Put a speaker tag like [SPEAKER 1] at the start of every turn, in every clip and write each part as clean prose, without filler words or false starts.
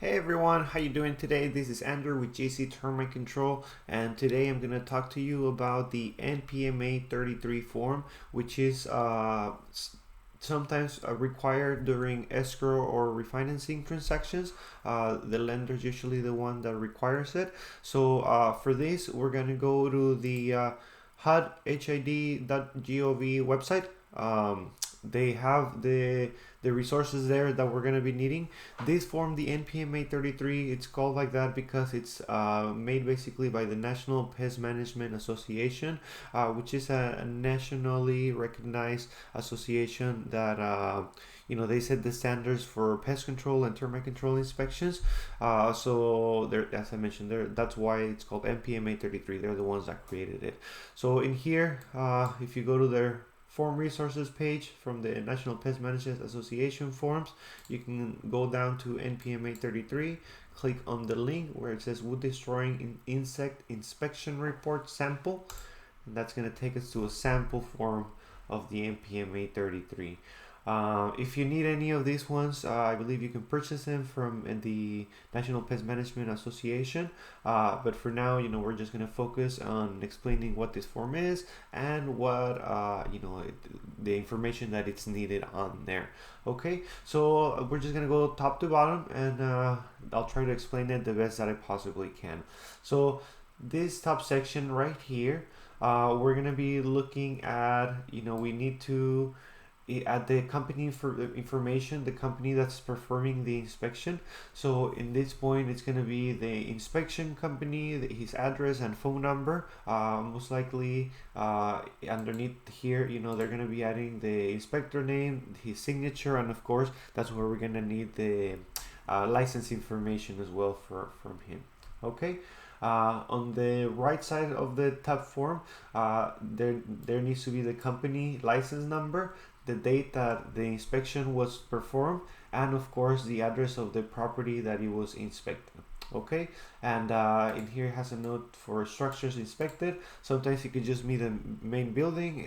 [SPEAKER 1] Hey everyone, how you doing today? This is Andrew with JC Termite Control, and today I'm going to talk to you about the NPMA-33 form, which is sometimes required during escrow or refinancing transactions. The lender is usually the one that requires it. So for this, we're going to go to the HUD.gov website. They have the resources there that we're going to be needing. This form, the NPMA-33, it's called like that because it's made basically by the National Pest Management Association, which is a nationally recognized association that they set the standards for pest control and termite control inspections. So there, as I mentioned, that's why it's called NPMA-33. They're the ones that created it. So in here, if you go to their form resources page from the National Pest Management Association forms, you can go down to NPMA-33, click on the link where it says wood destroying insect inspection report sample, and that's going to take us to a sample form of the NPMA-33. If you need any of these ones, I believe you can purchase them from the National Pest Management Association. But for now, we're just going to focus on explaining what this form is and what, the information that it's needed on there. Okay, so we're just going to go top to bottom, and I'll try to explain it the best that I possibly can. So this top section right here, we're going to be looking at, we need to at the company for the information, the company that's performing the inspection. So in this point, it's going to be the inspection company, his address and phone number. Most likely underneath here, they're going to be adding the inspector name, his signature, and of course that's where we're going to need the license information as well from him. Okay. On the right side of the tab form, there needs to be the company license number, the date that the inspection was performed, and of course the address of the property that it was inspected. Okay, and in here it has a note for structures inspected. Sometimes it could just be the main building.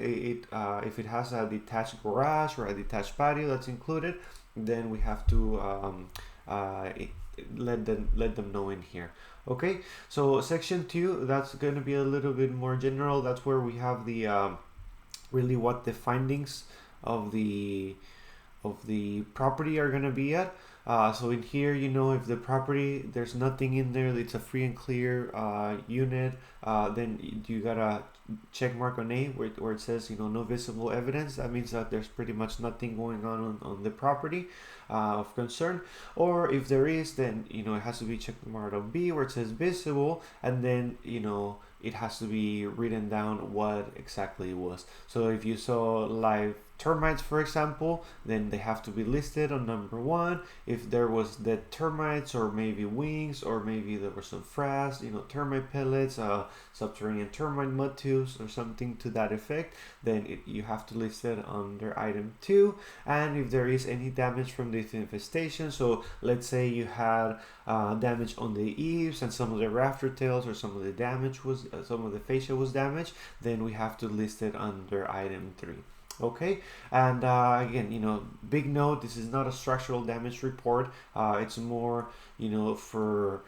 [SPEAKER 1] If it has a detached garage or a detached patio that's included, then we have to let them know in here. Okay, so section 2, that's going to be a little bit more general. That's where we have the really what the findings of the property are going to be at. So in here, if the property, there's nothing in there, it's a free and clear unit, then you got a check mark on A where it says, no visible evidence. That means that there's pretty much nothing going on the property of concern. Or if there is, then, it has to be checked marked on B where it says visible, and then, it has to be written down what exactly it was. So if you saw live termites, for example, then they have to be listed on number 1. If there was dead termites, or maybe wings, or maybe there were some frass, termite pellets, subterranean termite mud tubes, or something to that effect, then you have to list it under item 2. And if there is any damage from this infestation, so let's say you had damage on the eaves and some of the rafter tails, or some of the damage was some of the fascia was damaged, then we have to list it under item 3. Okay, and again, big note, this is not a structural damage report. It's more, to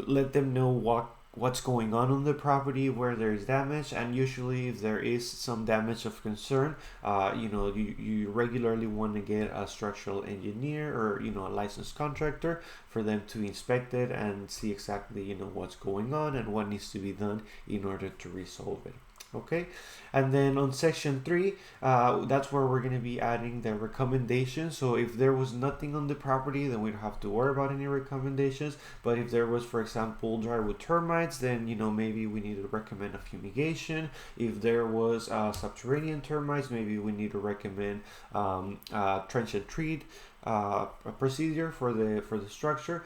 [SPEAKER 1] let them know what's going on the property, where there's damage, and usually if there is some damage of concern, you regularly want to get a structural engineer or a licensed contractor for them to inspect it and see exactly what's going on and what needs to be done in order to resolve it. Okay, and then on section 3, that's where we're going to be adding the recommendations. So if there was nothing on the property, then we don't have to worry about any recommendations. But if there was, for example, drywood termites, then maybe we need to recommend a fumigation. If there was subterranean termites, maybe we need to recommend trench and treat a procedure for the structure.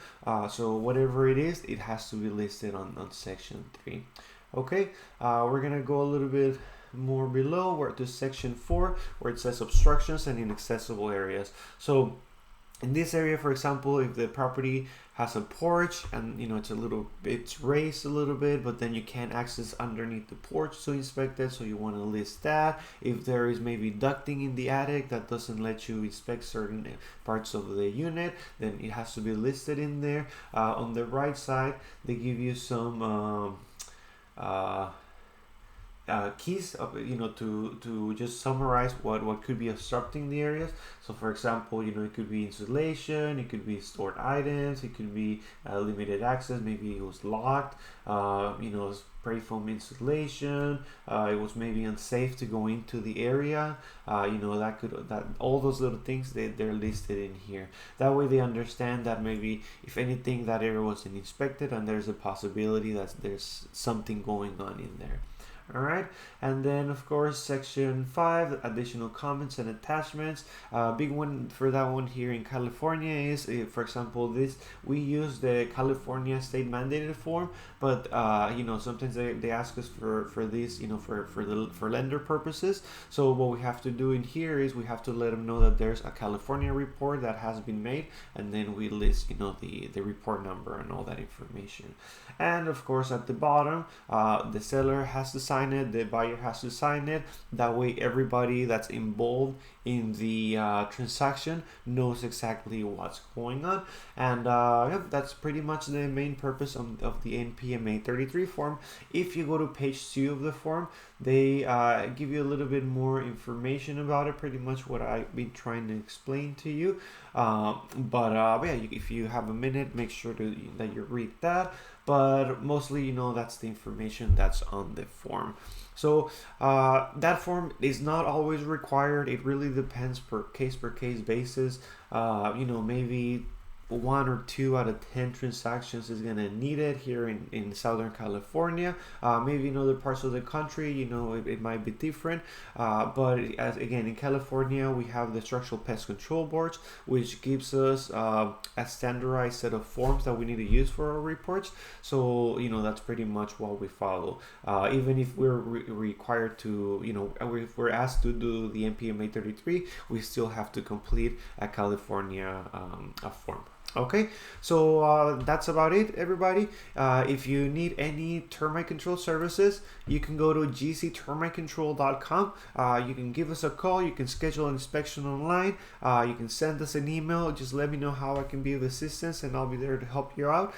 [SPEAKER 1] So whatever it is, it has to be listed on section 3. Okay, we're gonna go a little bit more below to section 4, where it says obstructions and inaccessible areas. So In this area, for example, if the property has a porch and it's raised a little bit, but then you can't access underneath the porch to inspect it, so you want to list that. If there is maybe ducting in the attic that doesn't let you inspect certain parts of the unit, then it has to be listed in there. On the right side, they give you some keys of, to just summarize what could be obstructing the areas. So for example, it could be insulation, it could be stored items, it could be limited access, maybe it was locked, spray foam insulation, it was maybe unsafe to go into the area, that all those little things, they're listed in here. That way they understand that maybe if anything, that area wasn't inspected and there's a possibility that there's something going on in there. All right, and then of course section 5, additional comments and attachments. Big one for that one here in California is, for example, we use the California state mandated form, but sometimes they ask us for this, for lender purposes. So what we have to do in here is we have to let them know that there's a California report that has been made, and then we list the report number and all that information. And of course at the bottom, the seller has to sign it, the buyer has to sign it. That way everybody that's involved in the transaction knows exactly what's going on. And that's pretty much the main purpose of the NPMA-33 form. If you go to page 2 of the form, they give you a little bit more information about it, pretty much what I've been trying to explain to you. If you have a minute, make sure that you read that. But mostly, that's the information that's on the form. So that form is not always required. It really depends per case basis. Maybe 1 or 2 out of 10 transactions is gonna need it here in Southern California. Maybe in other parts of the country, it might be different. But again, in California, we have the Structural Pest Control Boards, which gives us a standardized set of forms that we need to use for our reports. So, that's pretty much what we follow. Even if we're required to, if we're asked to do the NPMA-33, we still have to complete a California form. Okay, so that's about it, everybody. If you need any termite control services, you can go to gctermitecontrol.com. You can give us a call, you can schedule an inspection online, you can send us an email. Just let me know how I can be of assistance and I'll be there to help you out.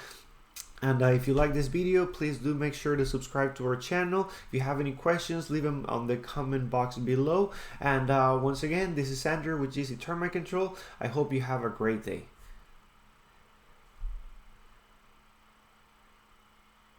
[SPEAKER 1] And if you like this video, please do make sure to subscribe to our channel. If you have any questions, leave them on the comment box below. And once again, this is Andrew with GC Termite Control. I hope you have a great day.